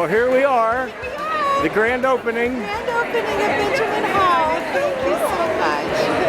Well, here we are, the grand opening. Grand opening of Benjamin Hall. Thank you so much.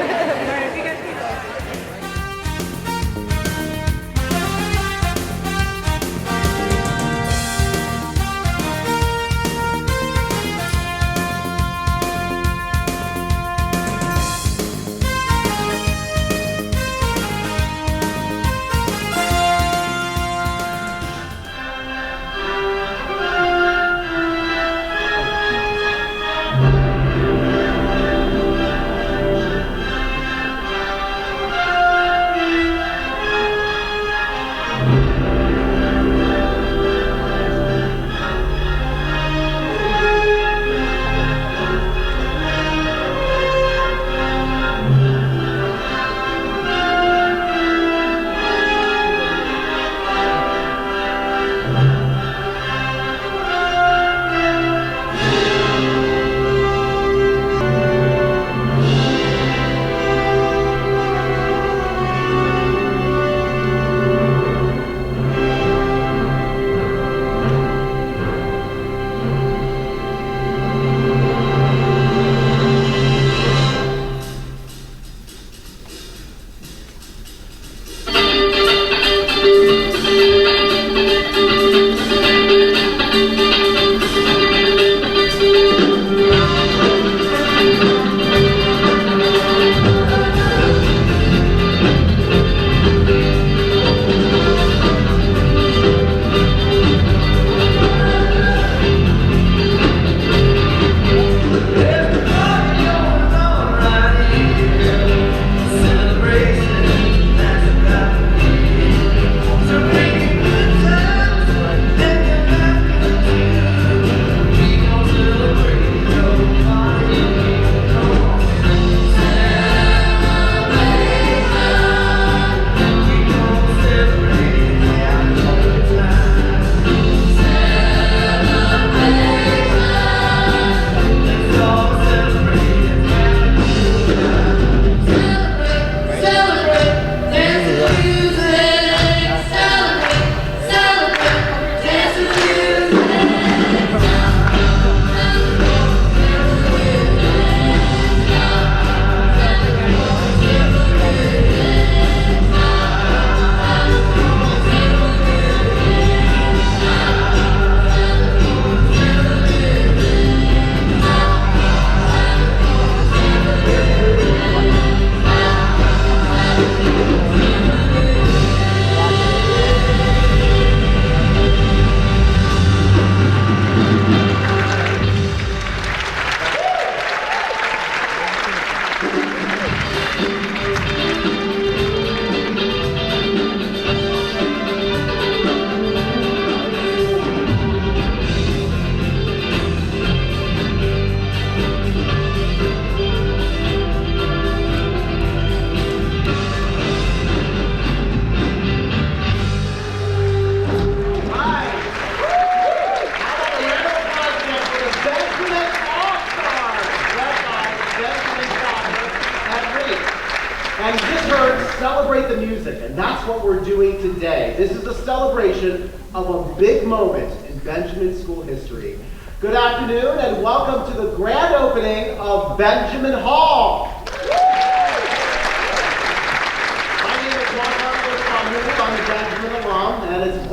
And you just heard Celebrate the Music, and that's what we're doing today. This is a celebration of a big moment in Benjamin School history. Good afternoon, and welcome to the grand opening of Benjamin Hall.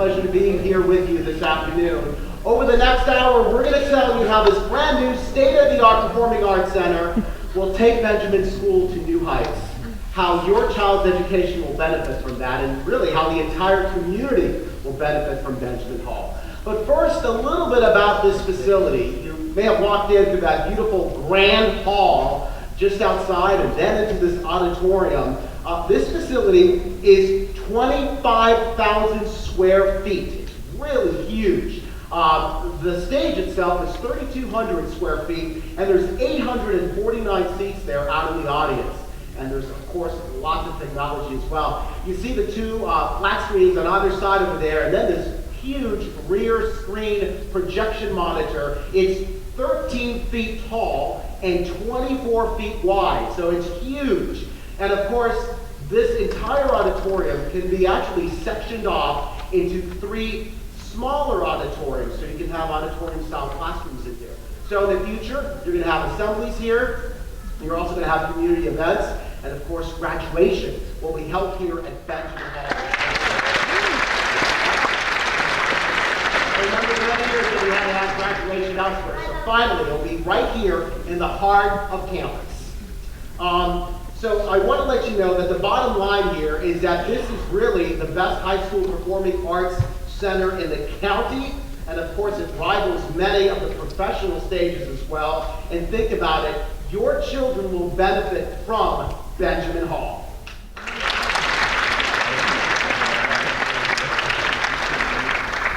pleasure to be here with you this afternoon. Over the next hour, we're going to tell you how this brand new state-of-the-art Performing Arts Center will take Benjamin School to new heights, how your child's education will benefit from that, and really how the entire community will benefit from Benjamin Hall. But first, a little bit about this facility. You may have walked in through that beautiful grand hall just outside and then into this auditorium. This facility is 25,000 square feet. It's really huge. The stage itself is 3,200 square feet, and there's 849 seats there out in the audience. And there's, of course, lots of technology as well. You see the two flat screens on either side over there, and then this huge rear screen projection monitor. It's 13 feet tall and 24 feet wide, so it's huge. And of course, this entire auditorium can be actually sectioned off into 3 smaller auditoriums, so you can have auditorium-style classrooms in here. So in the future, you're going to have assemblies here. You're also going to have community events, and of course, graduation will be held here at Benjamin Hall. Remember, many years ago, we had to have graduation elsewhere, so finally, it'll be right here in the heart of campus. So I want to let you know that the bottom line here is that this is really the best high school performing arts center in the county, and of course it rivals many of the professional stages as well. And think about it, your children will benefit from Benjamin Hall.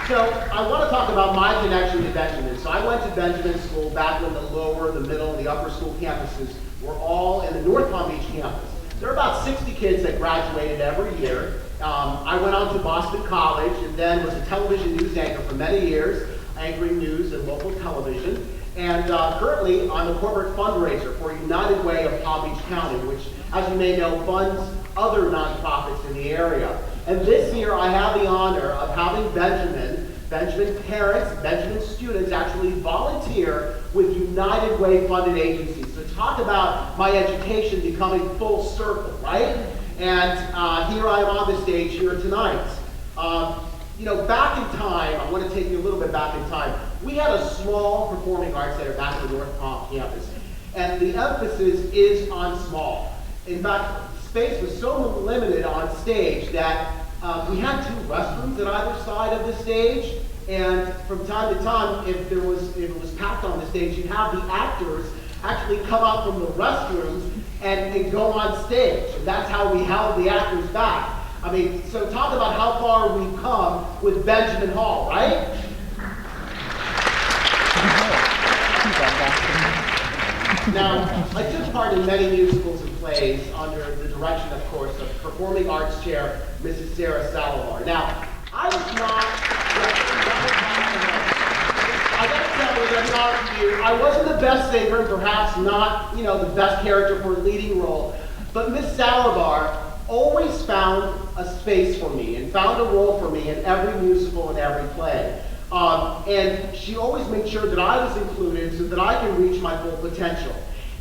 So I want to talk about my connection to Benjamin. So I went to Benjamin School back when the lower, the middle, and the upper school campuses were all in the North Palm Beach campus. There are about 60 kids that graduated every year. I went on to Boston College and then was a television news anchor for many years, anchoring news and local television. And currently, I'm a corporate fundraiser for United Way of Palm Beach County, which, as you may know, funds other nonprofits in the area. And this year, I have the honor of having Benjamin parents, Benjamin students actually volunteer with United Way funded agencies. So talk about my education becoming full circle, right? And here I am on the stage here tonight. You know, back in time, I want to take you a little bit back in time. We had a small performing arts center back in the North Palm campus, and the emphasis is on small. In fact, space was so limited on stage that we had 2 restrooms at either side of the stage, and from time to time, if it was packed on the stage, you'd have the actors actually come out from the restrooms and go on stage. And that's how we held the actors back. I mean, so talk about how far we've come with Benjamin Hall, right? Now, I took part in many musicals and plays under the direction, of course, of Performing Arts Chair, Mrs. Sarah Salovar. Now, I was not, I gotta tell you, I'm not you, I wasn't the best singer and perhaps not, the best character for a leading role, but Miss Salovar always found a space for me and found a role for me in every musical and every play. And she always made sure that I was included so that I can reach my full potential.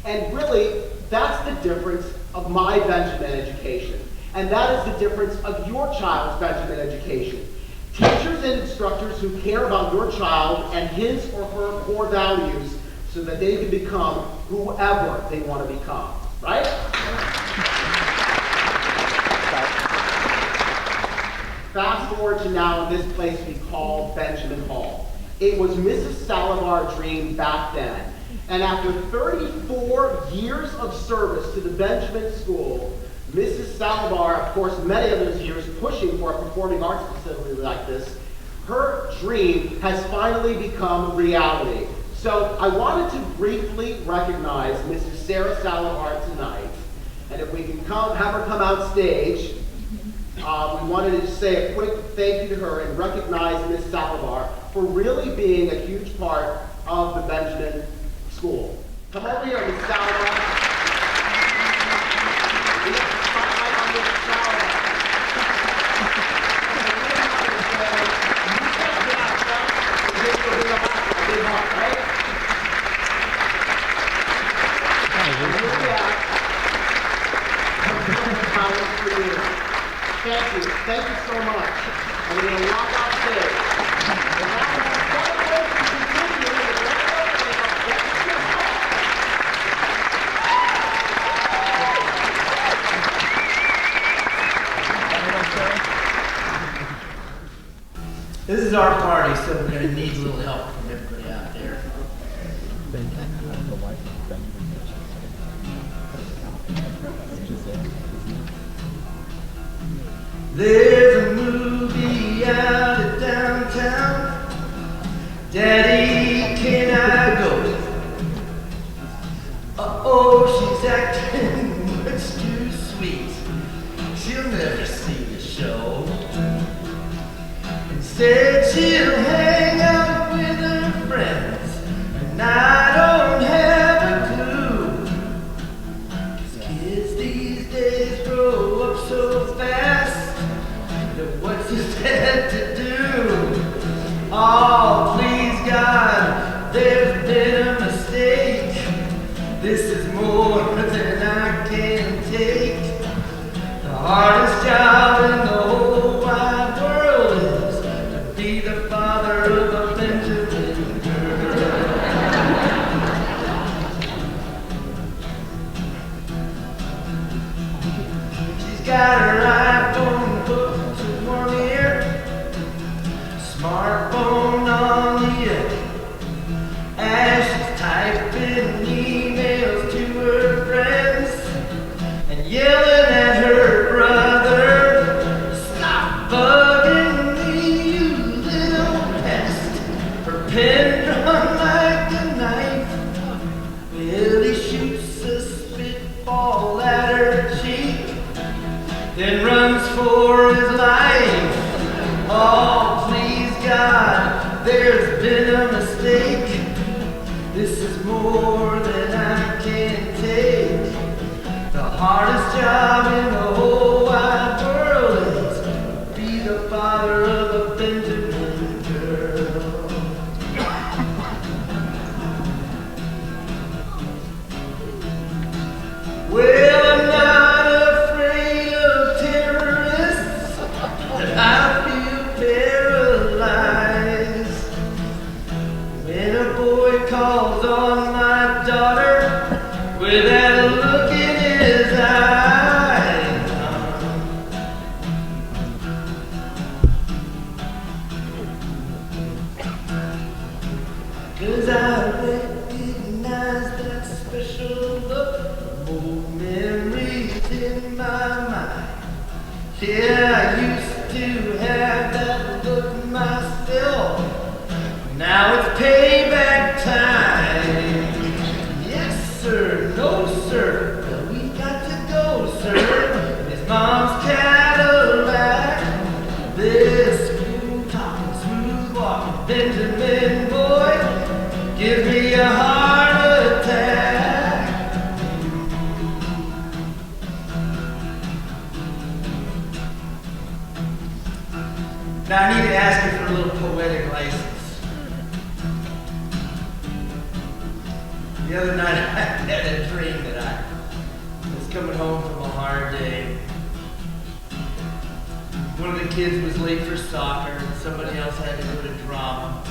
And really, that's the difference of my Benjamin education. And that is the difference of your child's Benjamin education. Teachers and instructors who care about your child and his or her core values so that they can become whoever they want to become, right? Fast forward to now in this place we call Benjamin Hall. It was Mrs. Salovar's dream back then. And after 34 years of service to the Benjamin School, Mrs. Salovar, of course, many of those years pushing for a performing arts facility like this, her dream has finally become reality. So I wanted to briefly recognize Mrs. Sarah Salovar tonight. And if we can have her come out stage, we wanted to say a quick thank you to her and recognize Ms. Salovar for really being a huge part of the Benjamin School. Come over here, Ms. Salovar. We have a spotlight on Ms. Salovar. Thank you so much. and we're going to walk off stage. And now we're going to celebrate and continue with the grand opening of Benjamin This is our party, so we're going to need a little help from everybody out there. There's a movie out of downtown. Daddy, can I go? Uh-oh, she's acting much too sweet. She'll never see the show. Said she'll hang out with her friends, and I don't have a clue. 'Cause kids these days grow up so fast, that what's his head to do? Oh, please God, there's been a mistake. This is more than I can take. The hardest job in the whole wide world is to be the father of a Benjamin girl. She's got her iPhone hooked to one ear, smartphone on the other, as she's typing emails to her friends and yelling at her brother, "Stop bugging me, you little pest." Her pen drawn like a knife, Billy shoots a spitball at her cheek, then runs for his life. Oh, please God, there's been a mistake. This is more than I can take. The hardest job in the whole wide world is to be the father of a Benjamin girl. Well, I'm not afraid of terrorists, but I feel paralyzed when a boy calls on my daughter with that look in his eyes. 'Cause I recognize that special look, old memories in my mind. Yeah, I used to have that look myself. Now it's payback time. Yes, sir. No, sir. But we got to go, sir. His mom's Cadillac. This cool talking, smooth walking Benjamin boy gives me a heart attack. Now I need to ask you for a little poetic license. The other night I had a dream that I was coming home from a hard day. One of the kids was late for soccer and somebody else had to go to drama.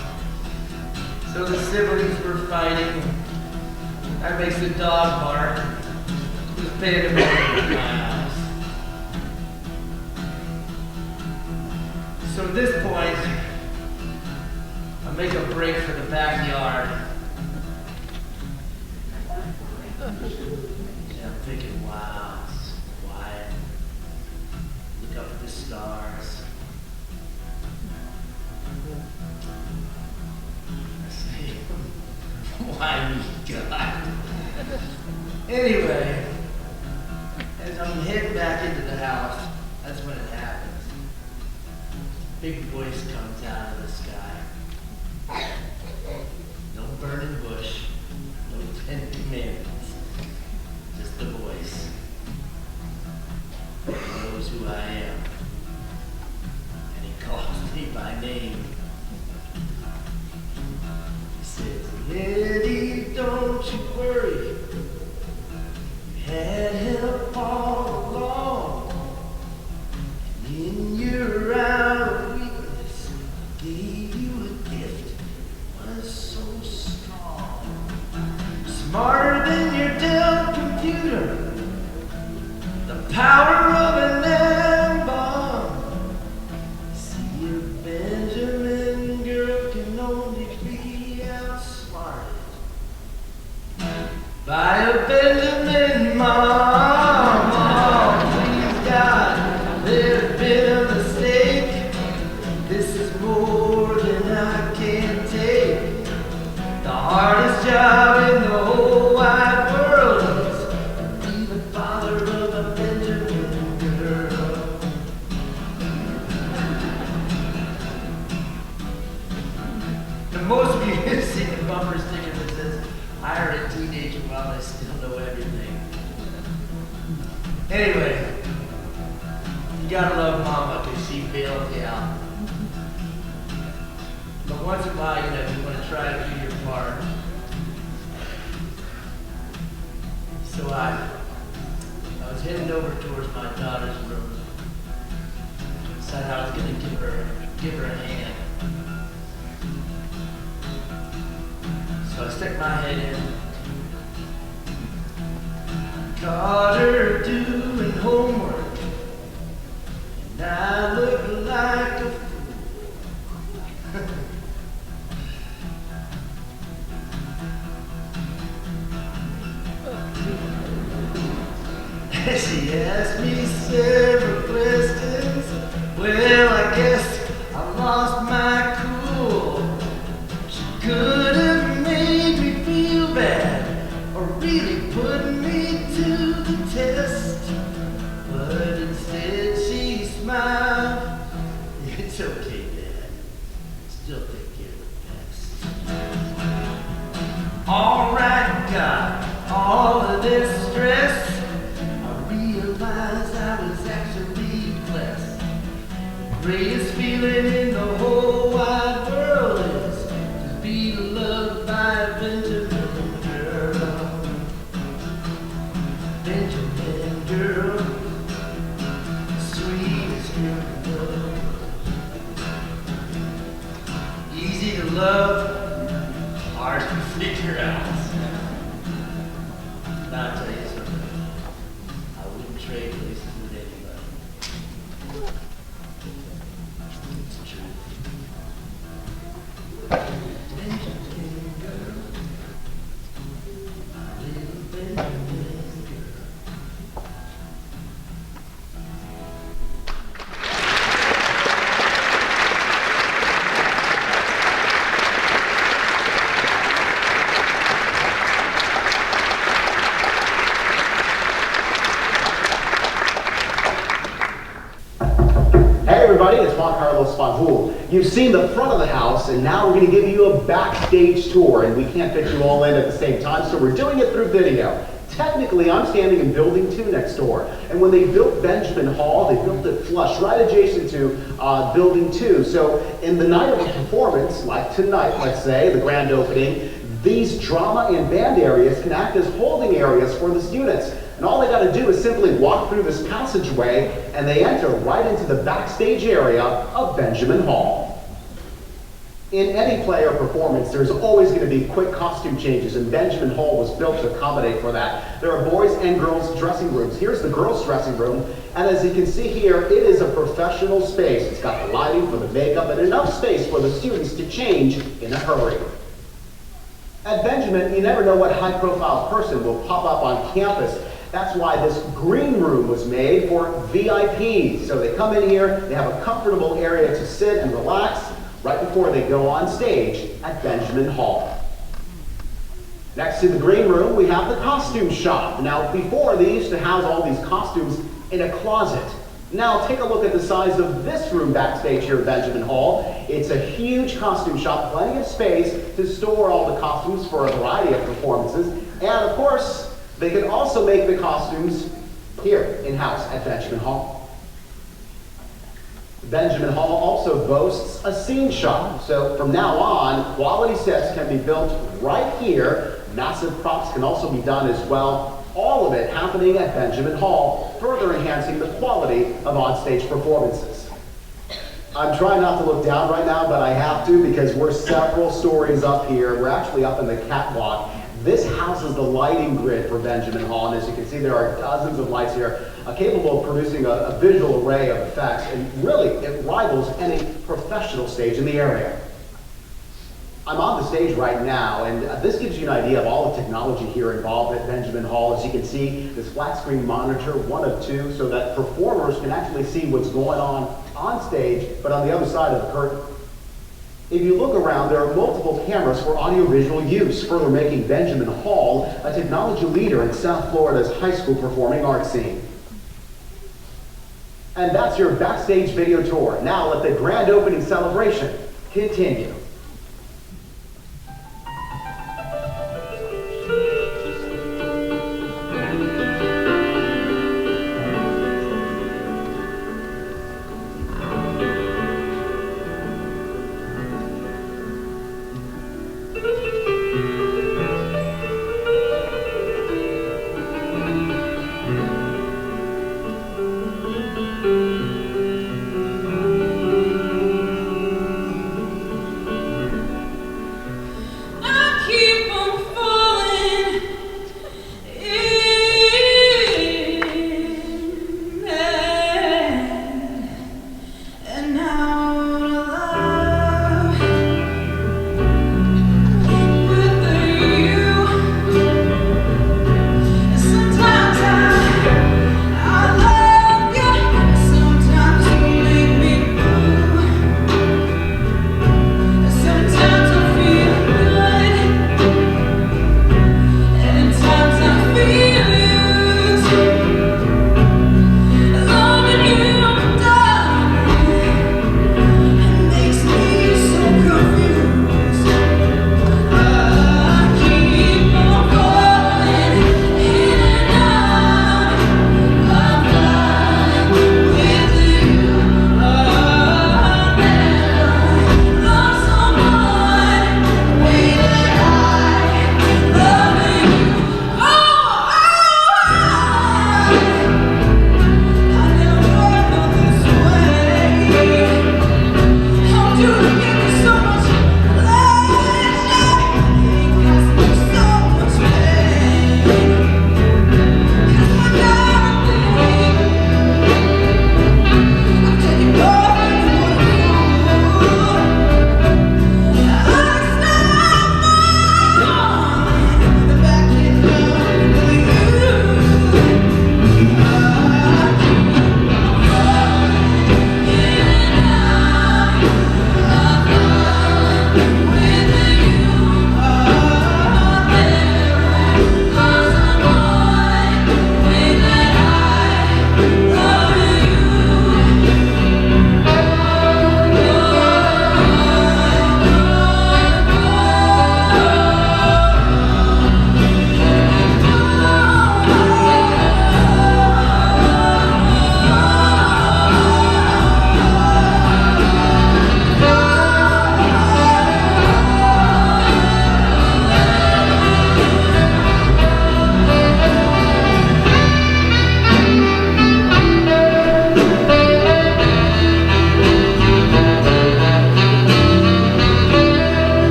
So the siblings were fighting. That makes the dog bark. It was pandemonium in my house. So at this point, I make a break for the backyard. Yeah, I'm thinking, wow, it's quiet. Look up at the stars. I say, why me, God? Anyway, as I'm heading back into the house, that's when it happens. Big voice comes out of the sky. No burning bush, no 10 commandments. Just the voice. He knows who I am. And he calls me by name. He says, Eddie, don't you worry. You had help all along. And in your hour, we power of an atom bomb. See, a Benjamin girl can only be outsmarted by a Benjamin mom. Oh, please God, there's been a mistake. This is more than I can take. The hardest job in the whole wide world is to be the father of a Benjamin girl. And most of you have seen the bumper sticker that says, hire a teenager while I still know everything. Anyway, you gotta love mama because she bailed you out. But once in a while, you want to try to do your part. So I was heading over towards my daughter's room. Decided I was going to give her a hand. So I stuck my head in. Caught her doing homework, and I looked like a fool. She asked me several questions. Well, I guess I lost my cool. She could have made me feel bad or really put me to the test. But instead she smiled. It's okay, Dad. Still take care of the past. All right, God, all of this stress. I was actually blessed. The greatest feeling in the whole wide world is to be loved by a Benjamin girl. Benjamin girl, sweetest girl in the world. Easy to love, hard to figure out. Now I'll tell you something. Trade places with anybody. It's true. Benjamin girl, little Benjamin girl. It's Juan Carlos Spanjul. You've seen the front of the house, and now we're going to give you a backstage tour, and we can't fit you all in at the same time, so we're doing it through video. Technically, I'm standing in Building 2 next door, and when they built Benjamin Hall, they built it flush, right adjacent to Building 2. So in the night of a performance, like tonight, let's say, the grand opening, these drama and band areas can act as holding areas for the students. And all they got to do is simply walk through this passageway and they enter right into the backstage area of Benjamin Hall. In any play or performance, there's always going to be quick costume changes, and Benjamin Hall was built to accommodate for that. There are boys and girls dressing rooms. Here's the girls' dressing room, and as you can see here, it is a professional space. It's got the lighting for the makeup and enough space for the students to change in a hurry. At Benjamin, you never know what high-profile person will pop up on campus. That's why this green room was made for VIPs. So they come in here, they have a comfortable area to sit and relax right before they go on stage at Benjamin Hall. Next to the green room, we have the costume shop. Now, before, they used to house all these costumes in a closet. Now, take a look at the size of this room backstage here at Benjamin Hall. It's a huge costume shop, plenty of space to store all the costumes for a variety of performances. And, of course, they can also make the costumes here in-house at Benjamin Hall. Benjamin Hall also boasts a scene shop. So from now on, quality sets can be built right here. Massive props can also be done as well. All of it happening at Benjamin Hall, further enhancing the quality of onstage performances. I'm trying not to look down right now, but I have to because we're several stories up here. We're actually up in the catwalk. This houses the lighting grid for Benjamin Hall, and as you can see, there are dozens of lights here, capable of producing a visual array of effects, and really, it rivals any professional stage in the area. I'm on the stage right now, and this gives you an idea of all the technology here involved at Benjamin Hall. As you can see, this flat screen monitor, one of two, so that performers can actually see what's going on stage, but on the other side of the curtain. If you look around, there are multiple cameras for audiovisual use, further making Benjamin Hall a technology leader in South Florida's high school performing arts scene. And that's your backstage video tour. Now let the grand opening celebration continue.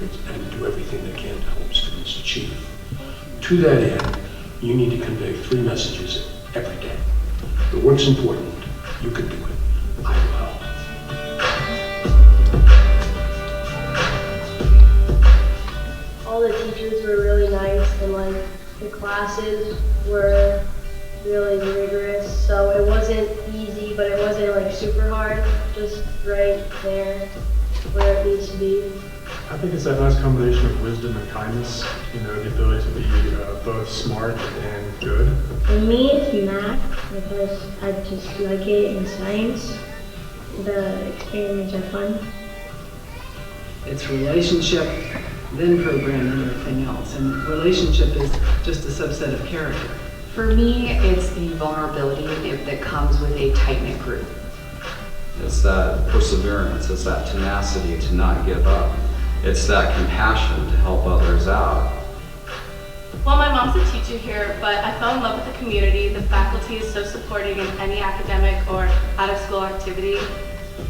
students and do everything they can to help students achieve. To that end, you need to convey 3 messages every day. The work's important. You can do it. I will help. All the teachers were really nice, and like the classes were really rigorous, so it wasn't easy, but it wasn't like super hard, just right there where it needs to be. I think it's that nice combination of wisdom and kindness, the ability to be both smart and good. For me, it's math, because I just like it, and science. The experiments are fun. It's relationship, then program, and everything else. And relationship is just a subset of character. For me, it's the vulnerability that comes with a tight-knit group. It's that perseverance, it's that tenacity to not give up. It's that compassion to help others out. Well, my mom's a teacher here, but I fell in love with the community. The faculty is so supporting in any academic or out-of-school activity.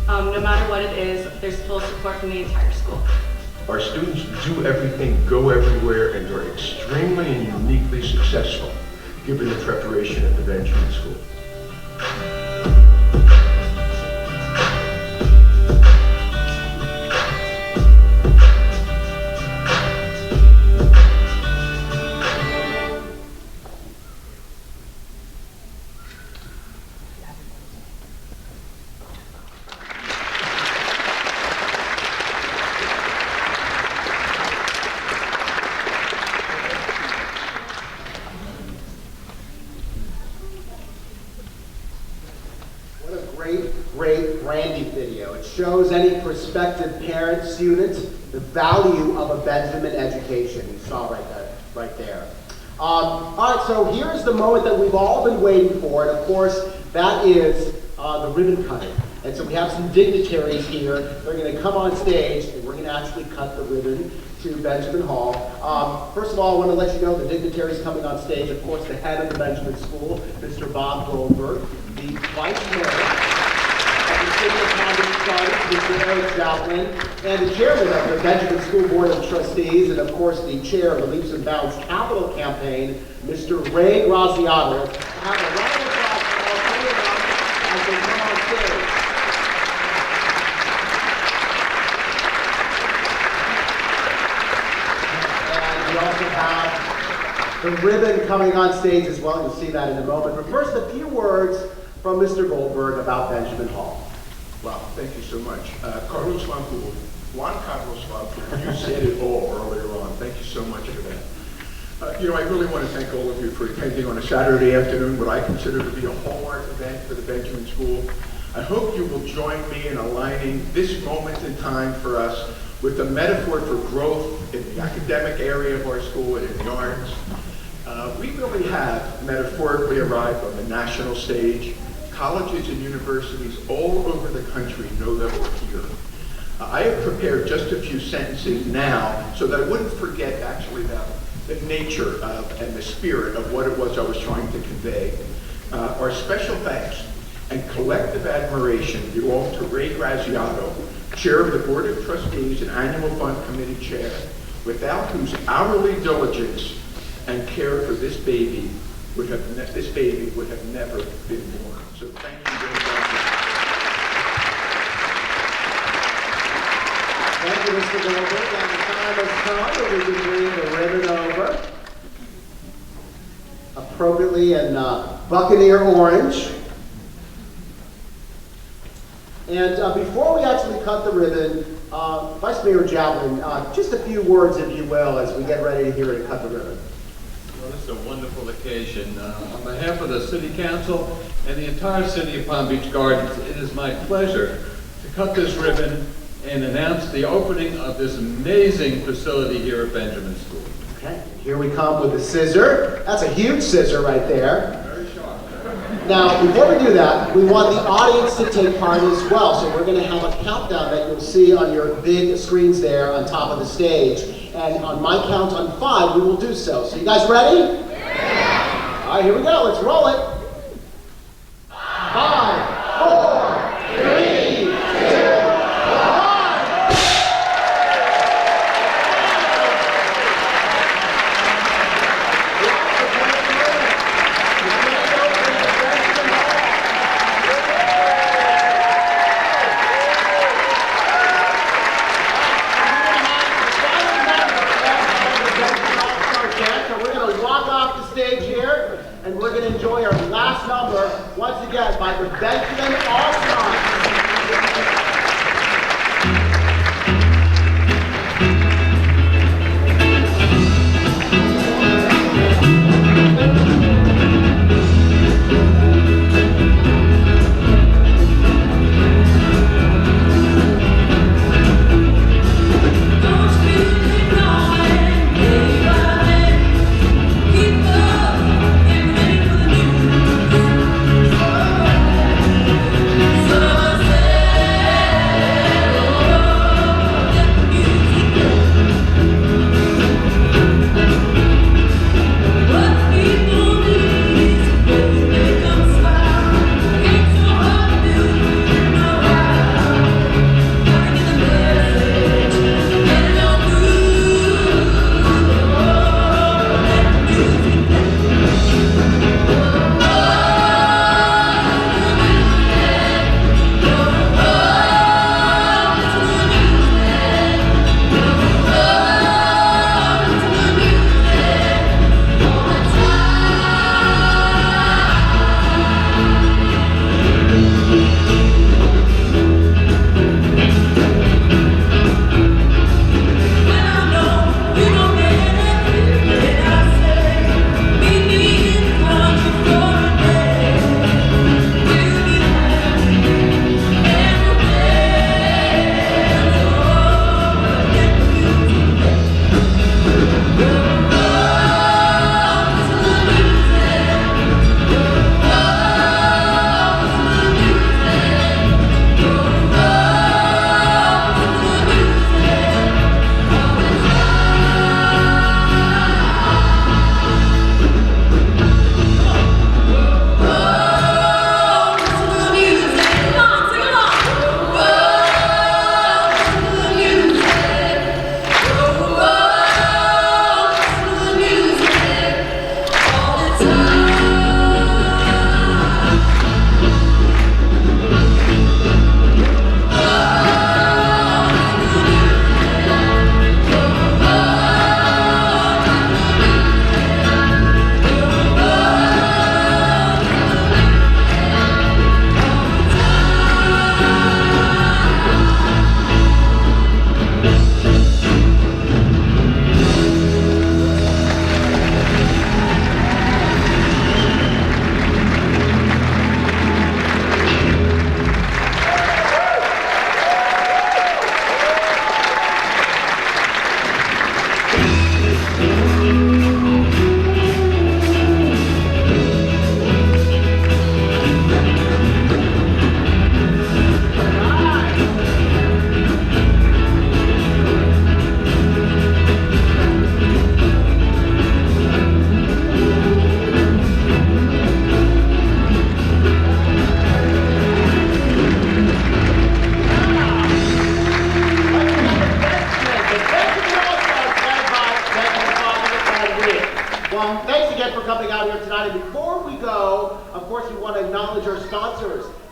No matter what it is, there's full support from the entire school. Our students do everything, go everywhere, and are extremely and uniquely successful, given the preparation at the Benjamin School. Great branding video. It shows any prospective parent, student, the value of a Benjamin education. You saw right there. All right, so here's the moment that we've all been waiting for, and of course, that is the ribbon cutting. And so we have some dignitaries here. They're going to come on stage, and we're going to actually cut the ribbon to Benjamin Hall. First of all, I want to let you know the dignitaries coming on stage. Of course, the head of the Benjamin School, Mr. Bob Goldberg, the vice mayor of the City of Palm Beach Gardens, Mr. Eric Joplin, and the chairman of the Benjamin School Board of Trustees, and of course the chair of the Leaps and Bounds Capital Campaign, Mr. Ray Graziato. Have a round of applause for all three of them as they come on stage. And we also have the ribbon coming on stage as well. You'll see that in a moment. But first, a few words from Mr. Goldberg about Benjamin Hall. Wow, thank you so much. Juan Carlos Vancouvert, you said it all earlier on. Thank you so much for that. I really want to thank all of you for attending on a Saturday afternoon what I consider to be a hallmark event for the Benjamin School. I hope you will join me in aligning this moment in time for us with the metaphor for growth in the academic area of our school and in the arts. We really have metaphorically arrived on the national stage. Colleges and universities all over the country know that we're here. I have prepared just a few sentences now so that I wouldn't forget actually the nature of and the spirit of what it was I was trying to convey. Our special thanks and collective admiration belong to Ray Graziato, Chair of the Board of Trustees and Annual Fund Committee Chair, without whose hourly diligence and care for this baby would have never been born. So thank you very much. Thank you, Mr. Goldberg. And the time has come that we can bring the ribbon over appropriately in Buccaneer orange. And before we actually cut the ribbon, Vice Mayor Joplin, just a few words, if you will, as we get ready here to cut the ribbon. Well, this is a wonderful occasion. On behalf of the City Council and the entire City of Palm Beach Gardens, it is my pleasure to cut this ribbon and announce the opening of this amazing facility here at Benjamin School. Okay, here we come with the scissor. That's a huge scissor right there. Very sharp. Now, before we do that, we want the audience to take part as well. So we're going to have a countdown that you'll see on your big screens there on top of the stage. And on my count on 5, we will do so. So you guys ready? Yeah! All right, here we go. Let's roll it. 5, 4, 3, 2, 1. enjoy our last number, once again, by the Benjamin All-Stars.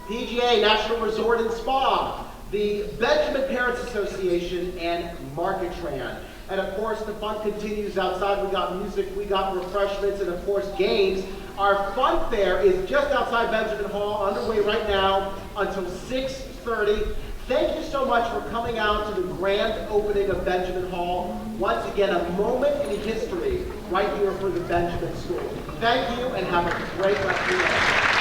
PGA National Resort and Spa, the Benjamin Parents Association, and Marketran. And of course, the fun continues outside. We got music, we got refreshments, and of course, games. Our fun fair is just outside Benjamin Hall, underway right now until 6:30. Thank you so much for coming out to the grand opening of Benjamin Hall. Once again, a moment in history right here for the Benjamin School. Thank you, and have a great rest of your day.